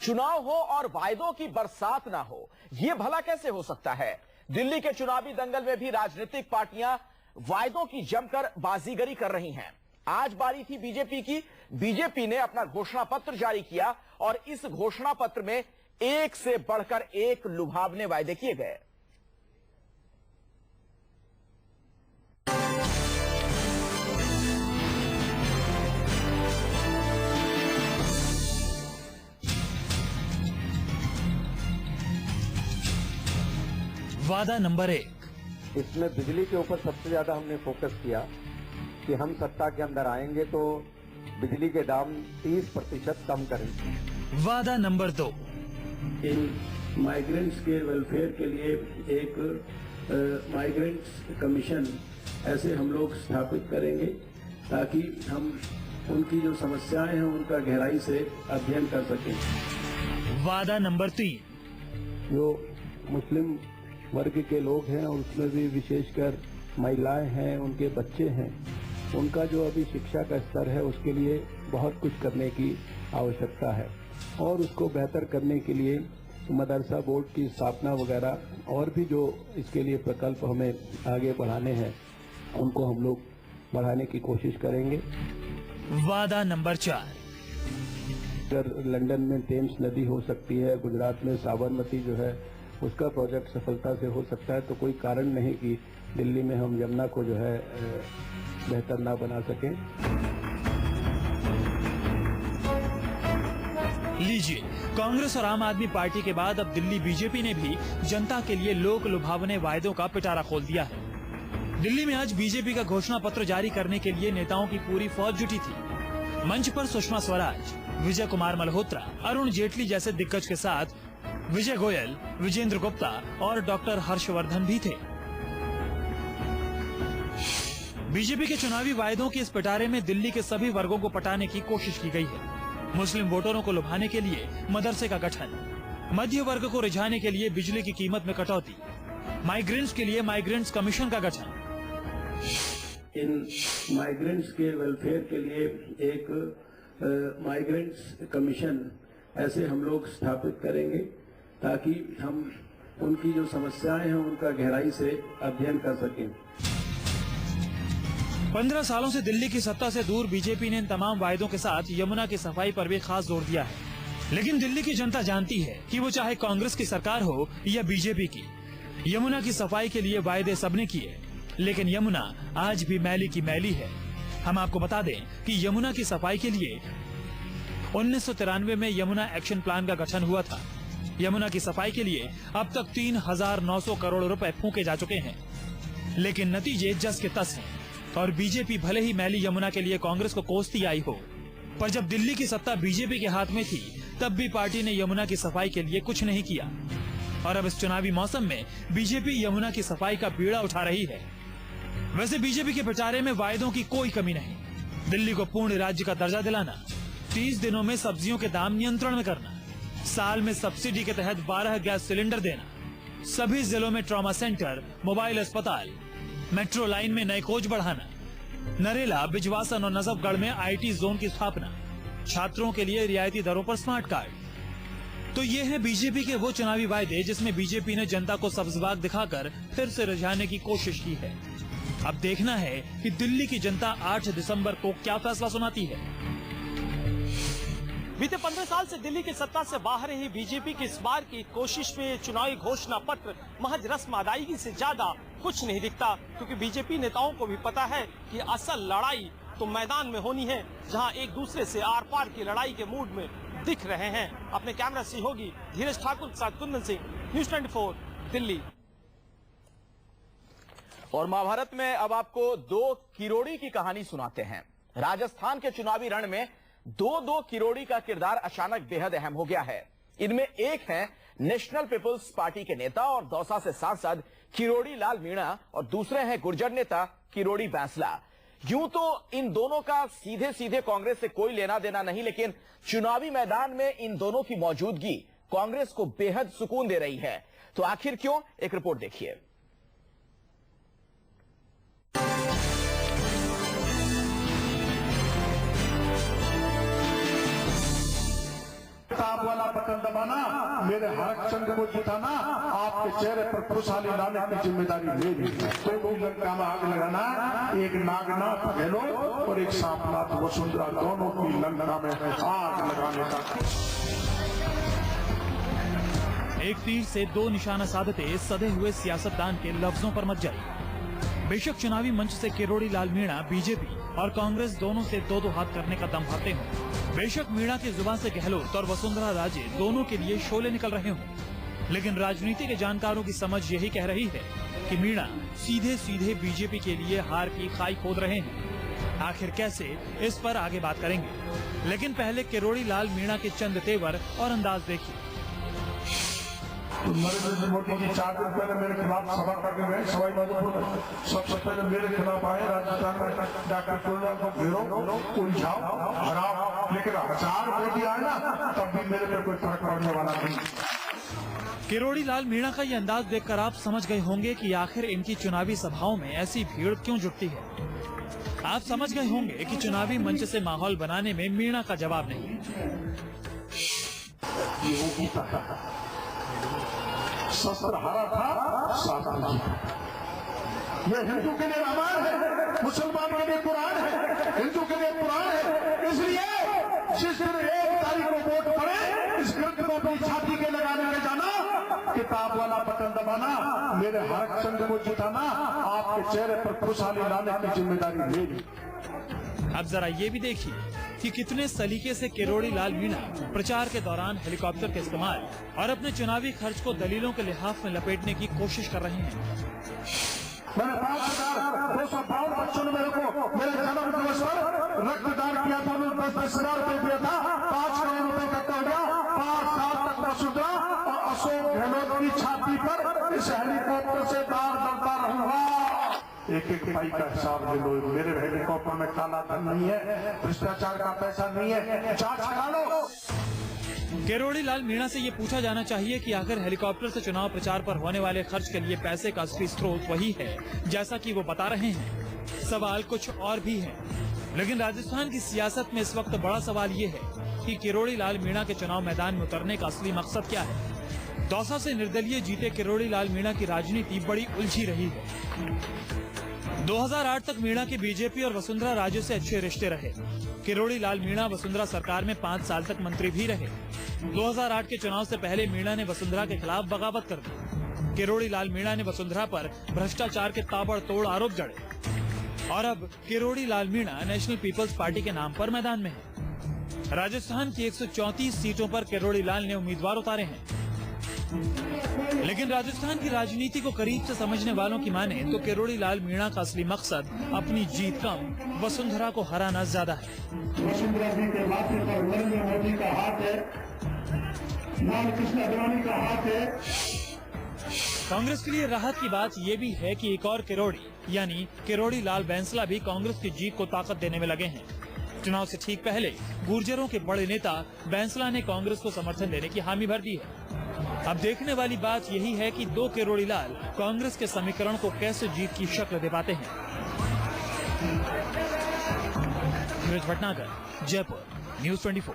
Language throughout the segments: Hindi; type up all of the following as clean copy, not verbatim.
चुनाव हो और वायदों की बरसात ना हो, यह भला कैसे हो सकता है। दिल्ली के चुनावी दंगल में भी राजनीतिक पार्टियां वायदों की जमकर बाजीगरी कर रही हैं। आज बारी थी बीजेपी की। बीजेपी ने अपना घोषणा पत्र जारी किया और इस घोषणा पत्र में एक से बढ़कर एक लुभावने वायदे किए गए। वादा नंबर 1, इसमें बिजली के ऊपर सबसे ज्यादा हमने फोकस किया कि हम सत्ता के अंदर आएंगे तो बिजली के दाम 30% कम करेंगे। वादा नंबर 2, इन माइग्रेंट्स के वेलफेयर के लिए एक माइग्रेंट्स कमीशन ऐसे हम लोग स्थापित करेंगे ताकि हम उनकी जो समस्याएं हैं उनका गहराई से अध्ययन कर सकें। वादा नंबर 3, जो मुस्लिम वर्ग के लोग हैं और उसमें भी विशेषकर महिलाएं हैं, उनके बच्चे हैं, उनका जो अभी शिक्षा का स्तर है उसके लिए बहुत कुछ करने की आवश्यकता है और उसको बेहतर करने के लिए मदरसा बोर्ड की स्थापना वगैरह और भी जो इसके लिए प्रकल्प हमें आगे बढ़ाने हैं उनको हम लोग बढ़ाने की कोशिश करेंगे। वादा नंबर 4, अगर लंदन में टेम्स नदी हो सकती है, गुजरात में साबरमती जो है उसका प्रोजेक्ट सफलता से हो सकता है, तो कोई कारण नहीं कि दिल्ली में हम यमुना को जो है बेहतर ना बना सकें। लीजिए, कांग्रेस और आम आदमी पार्टी के बाद अब दिल्ली बीजेपी ने भी जनता के लिए लोक लुभावने वायदों का पिटारा खोल दिया है। दिल्ली में आज बीजेपी का घोषणा पत्र जारी करने के लिए नेताओं की पूरी फौज जुटी थी। मंच पर सुषमा स्वराज, विजय कुमार मल्होत्रा, अरुण जेटली जैसे दिग्गज के साथ विजय गोयल, विजेंद्र गुप्ता और डॉक्टर हर्षवर्धन भी थे। बीजेपी के चुनावी वायदों के इस पिटारे में दिल्ली के सभी वर्गों को पटाने की कोशिश की गई है। मुस्लिम वोटरों को लुभाने के लिए मदरसे का गठन, मध्य वर्ग को रिझाने के लिए बिजली की कीमत में कटौती, माइग्रेंट्स के लिए माइग्रेंट्स कमीशन का गठन। इन माइग्रेंट्स के वेलफेयर के लिए एक माइग्रेंट्स कमीशन ऐसे हम लोग स्थापित करेंगे ताकि हम उनकी जो समस्याएं हैं उनका गहराई से अध्ययन कर सकें। 15 सालों से दिल्ली की सत्ता से दूर बीजेपी ने इन तमाम वायदों के साथ यमुना की सफाई पर भी खास जोर दिया है। लेकिन दिल्ली की जनता जानती है कि वो चाहे कांग्रेस की सरकार हो या बीजेपी की, यमुना की सफाई के लिए वायदे सबने किए, लेकिन यमुना आज भी मैली की मैली है। हम आपको बता दें कि यमुना की सफाई के लिए 1993 में यमुना एक्शन प्लान का गठन हुआ था। यमुना की सफाई के लिए अब तक 3,900 करोड़ रुपए फूंके जा चुके हैं, लेकिन नतीजे जस के तस हैं। और बीजेपी भले ही मैली यमुना के लिए कांग्रेस को कोसती आई हो, पर जब दिल्ली की सत्ता बीजेपी के हाथ में थी तब भी पार्टी ने यमुना की सफाई के लिए कुछ नहीं किया। और अब इस चुनावी मौसम में बीजेपी यमुना की सफाई का बीड़ा उठा रही है। वैसे बीजेपी के प्रचारे में वायदों की कोई कमी नहीं। दिल्ली को पूर्ण राज्य का दर्जा दिलाना, 30 दिनों में सब्जियों के दाम नियंत्रण में करना, साल में सब्सिडी के तहत 12 गैस सिलेंडर देना, सभी जिलों में ट्रॉमा सेंटर, मोबाइल अस्पताल, मेट्रो लाइन में नए कोच बढ़ाना, नरेला, बिजवासन और नजफगढ़ में IT जोन की स्थापना, छात्रों के लिए रियायती दरों पर स्मार्ट कार्ड। तो ये है बीजेपी के वो चुनावी वायदे जिसमें बीजेपी ने जनता को सब्जबाग दिखाकर फिर से रिझाने की कोशिश की है। अब देखना है कि दिल्ली की जनता 8 दिसंबर को क्या फैसला सुनाती है। बीते 15 साल से दिल्ली की सत्ता से बाहर ही बीजेपी की इस बार की कोशिश में चुनावी घोषणा पत्र महज रस्म अदायगी से ज्यादा कुछ नहीं दिखता, क्योंकि बीजेपी नेताओं को भी पता है कि असल लड़ाई तो मैदान में होनी है, जहां एक दूसरे से आर पार की लड़ाई के मूड में दिख रहे हैं। अपने कैमरा सहयोगी धीरज ठाकुर के साथ कुंदन सिंह, न्यूज़ 24, दिल्ली। और महाभारत में अब आपको 2 किरोड़ी की कहानी सुनाते हैं। राजस्थान के चुनावी रण में 2 किरोड़ी का किरदार अचानक बेहद अहम हो गया है। इनमें एक है नेशनल पीपुल्स पार्टी के नेता और दौसा से सांसद किरोड़ी लाल मीणा और दूसरे हैं गुर्जर नेता किरोड़ी बैंसला। यूं तो इन दोनों का सीधे सीधे कांग्रेस से कोई लेना देना नहीं, लेकिन चुनावी मैदान में इन दोनों की मौजूदगी कांग्रेस को बेहद सुकून दे रही है। तो आखिर क्यों, एक रिपोर्ट देखिए। किताब वाला बटन दबाना, मेरे हर संघ को जिताना, आपके चेहरे पर खुशहाली लाने की जिम्मेदारी मेरी है। तो लंका में आग लगाना, एक नागनाथ गहलोत और एक सांपनाथ वसुंधरा, दोनों की लंका में आग लगाने का। एक तीर से दो निशाना साधते सधे हुए सियासतदान के लफ्जों पर मच जाई। बेशक चुनावी मंच से किरोड़ी लाल मीणा बीजेपी और कांग्रेस दोनों से दो दो हाथ करने का दम भरते हों, बेशक मीणा की जुबान से गहलोत और वसुंधरा राजे दोनों के लिए शोले निकल रहे हों, लेकिन राजनीति के जानकारों की समझ यही कह रही है कि मीणा सीधे सीधे बीजेपी के लिए हार की खाई खोद रहे हैं। आखिर कैसे, इस पर आगे बात करेंगे, लेकिन पहले किरोड़ी लाल मीणा के चंद तेवर और अंदाज देखिए। नरेंद्र मोदी जी 4 दिन पहले मेरे खिलाफ सभा करके गए सवाई माधोपुर। सबसे पहले मेरे खिलाफ आए, राजस्थान में डॉक्टर कुलराम को घेरो, उलझाओ, हराओ, लेकिन 1000 मोदी आए ना तब भी मेरे पे कोई फर्क पड़ने वाला नहीं। किरोड़ी लाल मीणा का ये अंदाज देखकर आप समझ गए होंगे कि आखिर इनकी चुनावी सभाओं में ऐसी भीड़ क्यों जुटती है। आप समझ गए होंगे कि चुनावी मंच से माहौल बनाने में मीणा का जवाब नहीं। शस्त्र हारा था, शासन जीता। ये हिंदू के लिए रामायण है, मुसलमान के लिए कुरान है, हिंदू के लिए कुरान है। इसलिए जिस दिन 1 तारीख को वोट पड़े, इस ग्रंथ को अपनी छाती के लगाने में जाना, किताब वाला बटन दबाना, मेरे हर संघ को जिताना, आपके चेहरे पर खुशहाली लाने की जिम्मेदारी मेरी। अब जरा ये भी देखिए कि कितने सलीके से किरोड़ी लाल मीणा प्रचार के दौरान हेलीकॉप्टर के इस्तेमाल और अपने चुनावी खर्च को दलीलों के लिहाफ में लपेटने की कोशिश कर रहे हैं। मैंने 5,252 बच्चों ने मेरे को मेरे जन्म दिवस पर रक्तदान किया था, 10,000 रुपए दिया था, 5 करोड़ रुपए इकट्ठा हो गया। 5 साल तक वसुंधरा और अशोक गहलोत की छाती पर इस हेलीकॉप्टर से दार दलता रहूंगा। एक पाई का हिसाब ले लो। मेरे हेलीकॉप्टर में काला धन नहीं है, भ्रष्टाचार का पैसा नहीं है, जांच करा लो। किरोड़ी लाल मीणा से ये पूछा जाना चाहिए कि आखिर हेलीकॉप्टर से चुनाव प्रचार पर होने वाले खर्च के लिए पैसे का असली स्रोत वही है जैसा कि वो बता रहे हैं। सवाल कुछ और भी है, लेकिन राजस्थान की सियासत में इस वक्त बड़ा सवाल ये है कि किरोड़ी लाल मीणा के चुनाव मैदान में उतरने का असली मकसद क्या है। दौसा से निर्दलीय जीते किरोड़ी लाल मीणा की राजनीति बड़ी उलझी रही है। 2008 तक मीणा के बीजेपी और वसुंधरा राजे से अच्छे रिश्ते रहे। किरोड़ी लाल मीणा वसुंधरा सरकार में 5 साल तक मंत्री भी रहे। 2008 के चुनाव से पहले मीणा ने वसुंधरा के खिलाफ बगावत कर दी। किरोड़ी लाल मीणा ने वसुंधरा पर भ्रष्टाचार के ताबड़तोड़ आरोप जड़े और अब Kirori Lal Meena national peoples party के नाम पर मैदान में है। राजस्थान की 134 सीटों पर किरोड़ी लाल ने उम्मीदवार उतारे हैं, लेकिन राजस्थान की राजनीति को करीब से समझने वालों की माने तो किरोड़ी लाल मीणा का असली मकसद अपनी जीत कम, वसुंधरा को हराना ज्यादा है। वसुंधरा जी के माथे पर नरेंद्र मोदी का हाथ है, लाल कृष्ण अडवाणी का हाथ है। कांग्रेस के लिए राहत की बात ये भी है कि एक और किरोड़ी यानी किरोड़ी लाल बैंसला भी कांग्रेस की जीत को ताकत देने में लगे हैं। चुनाव से ठीक पहले गुर्जरों के बड़े नेता बैंसला ने कांग्रेस को समर्थन देने की हामी भर दी है। अब देखने वाली बात यही है कि 2 किरोड़ी लाल कांग्रेस के समीकरण को कैसे जीत की शक्ल दे पाते हैं। नीरज भटनागर, जयपुर, न्यूज़ 24।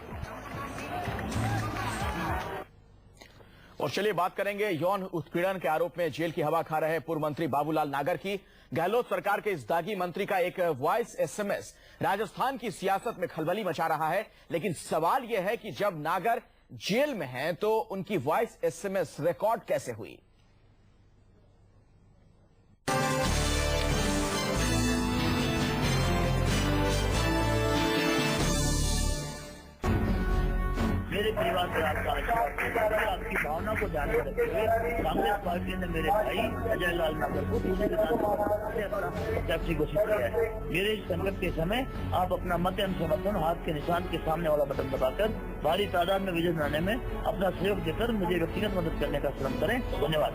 और चलिए बात करेंगे यौन उत्पीड़न के आरोप में जेल की हवा खा रहे पूर्व मंत्री बाबूलाल नागर की। गहलोत सरकार के इस दागी मंत्री का एक वॉइस एसएमएस राजस्थान की सियासत में खलबली मचा रहा है, लेकिन सवाल यह है कि जब नागर जेल में हैं तो उनकी वॉइस एसएमएस रिकॉर्ड कैसे हुई। मेरे परिवार पर आपका आशीर्वाद, आपकी भावना को ध्यान में रखते हुए कांग्रेस पार्टी ने मेरे भाई अजय लाल नागर को दूसरे कैप्टन घोषित किया है। मेरे इस संकट के समय आप अपना मत एवं समर्थन हाथ के निशान के सामने वाला बटन दबाकर भारी तादाद में विजय बनाने में अपना सहयोग देकर मुझे व्यक्तिगत मदद करने का श्रम करें। धन्यवाद।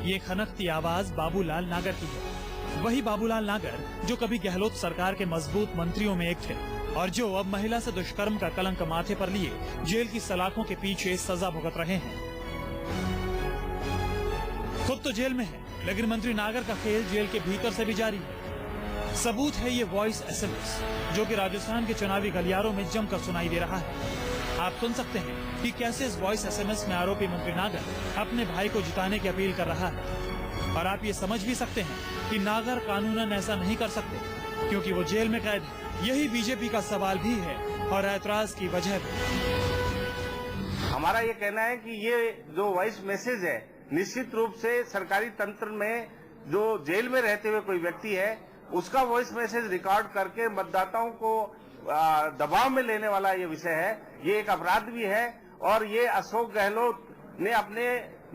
ये खनकती आवाज बाबूलाल नागर की है। वही बाबूलाल नागर जो कभी गहलोत सरकार के मजबूत मंत्रियों में एक थे और जो अब महिला से दुष्कर्म का कलंक माथे पर लिए जेल की सलाखों के पीछे सजा भुगत रहे हैं। खुद तो जेल में है, लेकिन मंत्री नागर का खेल जेल के भीतर से भी जारी है। सबूत है ये वॉइस एसएमएस जो कि राजस्थान के चुनावी गलियारों में जमकर सुनाई दे रहा है। आप सुन सकते हैं कि कैसे इस वॉइस एसएमएस में आरोपी मंत्री नागर अपने भाई को जिताने की अपील कर रहा है। और आप ये समझ भी सकते हैं कि नागर कानूनन ऐसा नहीं कर सकते क्योंकि वो जेल में कैद है। यही बीजेपी का सवाल भी है और ऐतराज की वजह भी। हमारा ये कहना है कि ये जो वॉइस मैसेज है निश्चित रूप से सरकारी तंत्र में जो जेल में रहते हुए कोई व्यक्ति है उसका वॉइस मैसेज रिकॉर्ड करके मतदाताओं को दबाव में लेने वाला ये विषय है। ये एक अपराध भी है और ये अशोक गहलोत ने अपने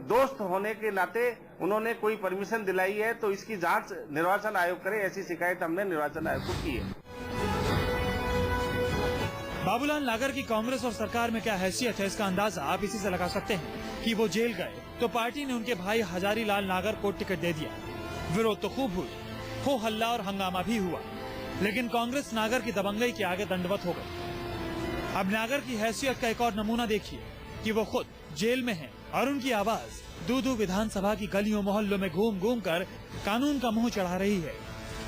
दोस्त होने के नाते उन्होंने कोई परमिशन दिलाई है तो इसकी जांच निर्वाचन आयोग करे, ऐसी शिकायत हमने निर्वाचन आयोग को की है। बाबूलाल नागर की कांग्रेस और सरकार में क्या हैसियत है इसका अंदाजा आप इसी से लगा सकते हैं कि वो जेल गए तो पार्टी ने उनके भाई हजारी लाल नागर को टिकट दे दिया। विरोध तो खूब हुई, हो हल्ला और हंगामा भी हुआ, लेकिन कांग्रेस नागर की दबंगई के आगे दंडवत हो गई। अब नागर की हैसियत का एक और नमूना देखिए कि वो खुद जेल में हैं और उनकी आवाज दूदू विधानसभा की गलियों मोहल्लों में घूम घूम कर कानून का मुंह चढ़ा रही है।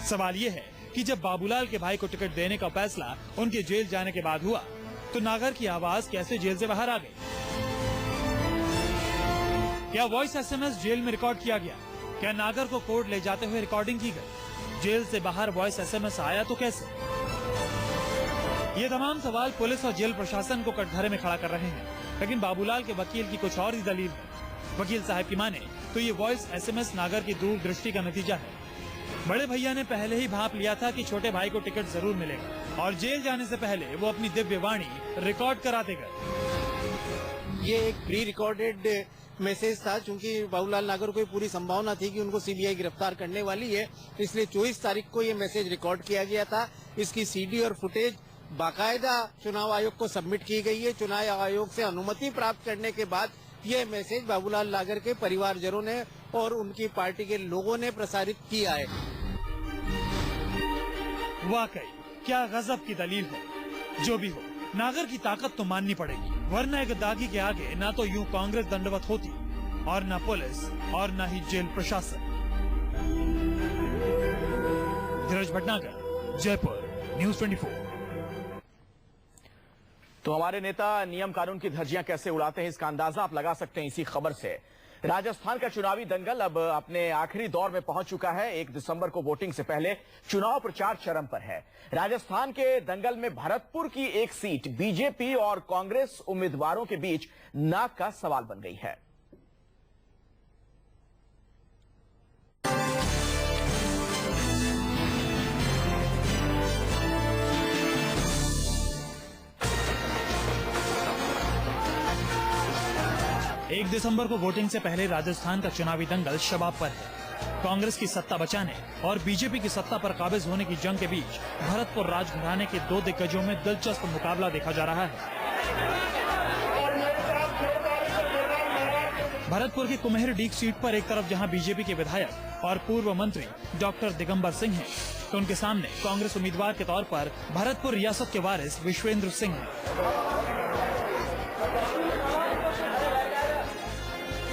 सवाल ये है कि जब बाबूलाल के भाई को टिकट देने का फैसला उनके जेल जाने के बाद हुआ तो नागर की आवाज कैसे जेल से बाहर आ गई? क्या वॉइस एसएमएस जेल में रिकॉर्ड किया गया? क्या नागर को कोर्ट ले जाते हुए रिकॉर्डिंग की गई? जेल से बाहर वॉइस एसएमएस आया तो कैसे? ये तमाम सवाल पुलिस और जेल प्रशासन को कटघरे में खड़ा कर रहे हैं, लेकिन बाबूलाल के वकील की कुछ और ही दलील है। वकील साहब की माने तो ये वॉइस एसएमएस नागर की दूरदृष्टि का नतीजा है। बड़े भैया ने पहले ही भांप लिया था कि छोटे भाई को टिकट जरूर मिलेगा और जेल जाने से पहले वो अपनी दिव्य वाणी रिकॉर्ड कराते गए। ये एक प्री रिकॉर्डेड मैसेज था, चूंकि बाबूलाल नागर को पूरी संभावना थी कि उनको सीबीआई गिरफ्तार करने वाली है, इसलिए 24 तारीख को ये मैसेज रिकॉर्ड किया गया था। इसकी सीडी और फुटेज बाकायदा चुनाव आयोग को सबमिट की गई है। चुनाव आयोग से अनुमति प्राप्त करने के बाद ये मैसेज बाबूलाल नागर के परिवारजनों ने और उनकी पार्टी के लोगों ने प्रसारित किया है। वाकई क्या गजब की दलील है। जो भी हो, नागर की ताकत तो माननी पड़ेगी, वरना एक दागी के आगे ना तो यूं कांग्रेस दंडवत होती और ना पुलिस और ना ही जेल प्रशासन। धीरज भटनागर, जयपुर, न्यूज़ 24। तो हमारे नेता नियम कानून की धज्जियां कैसे उड़ाते हैं इसका अंदाजा आप लगा सकते हैं इसी खबर से। राजस्थान का चुनावी दंगल अब अपने आखिरी दौर में पहुंच चुका है। 1 दिसंबर को वोटिंग से पहले चुनाव प्रचार चरम पर है। राजस्थान के दंगल में भरतपुर की एक सीट बीजेपी और कांग्रेस उम्मीदवारों के बीच नाक का सवाल बन गई है। एक दिसंबर को वोटिंग से पहले राजस्थान का चुनावी दंगल शबाब पर है। कांग्रेस की सत्ता बचाने और बीजेपी की सत्ता पर काबिज होने की जंग के बीच भरतपुर राजघराने के 2 दिग्गजों में दिलचस्प मुकाबला देखा जा रहा है। भरतपुर की कुम्हेरडीह सीट पर एक तरफ जहां बीजेपी के विधायक और पूर्व मंत्री डॉक्टर दिगंबर सिंह हैं, तो उनके सामने कांग्रेस उम्मीदवार के तौर पर भरतपुर रियासत के वारिस विश्वेंद्र सिंह हैं।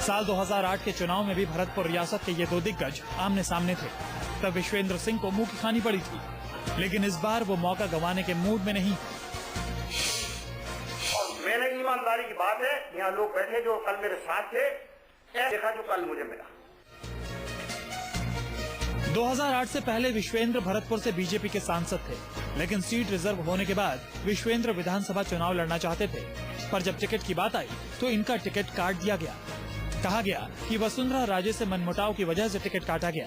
साल 2008 के चुनाव में भी भरतपुर रियासत के ये 2 दिग्गज आमने सामने थे। तब विश्वेंद्र सिंह को मुंह की खानी पड़ी थी, लेकिन इस बार वो मौका गंवाने के मूड में नहीं। और मेरे ईमानदारी की बात है, यहाँ लोग बैठे जो कल मेरे साथ थे, देखा जो कल मुझे मिला। 2008 से पहले विश्वेंद्र भरतपुर से बीजेपी के सांसद थे, लेकिन सीट रिजर्व होने के बाद विश्वेंद्र विधानसभा चुनाव लड़ना चाहते थे। पर जब टिकट की बात आई तो इनका टिकट काट दिया गया। कहा गया कि वसुंधरा राजे से मनमुटाव की वजह से टिकट काटा गया।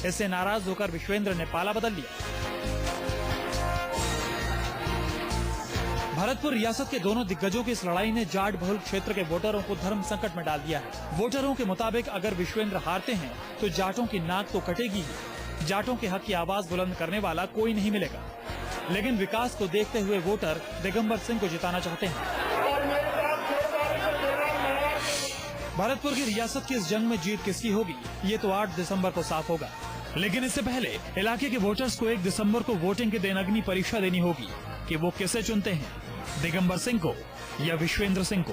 इससे नाराज होकर विश्वेंद्र ने पाला बदल लिया। भरतपुर रियासत के दोनों दिग्गजों की इस लड़ाई ने जाट बहुल क्षेत्र के वोटरों को धर्म संकट में डाल दिया है। वोटरों के मुताबिक अगर विश्वेंद्र हारते हैं तो जाटों की नाक तो कटेगी ही। जाटों के हक की आवाज बुलंद करने वाला कोई नहीं मिलेगा। लेकिन विकास को देखते हुए वोटर दिगंबर सिंह को जिताना चाहते हैं। भरतपुर की रियासत की इस जंग में जीत किसकी होगी ये तो 8 दिसंबर को साफ होगा। लेकिन इससे पहले इलाके के वोटर्स को 1 दिसंबर को वोटिंग के दिन अग्नि परीक्षा देनी होगी कि वो किसे चुनते हैं, दिगंबर सिंह को या विश्वेंद्र सिंह को।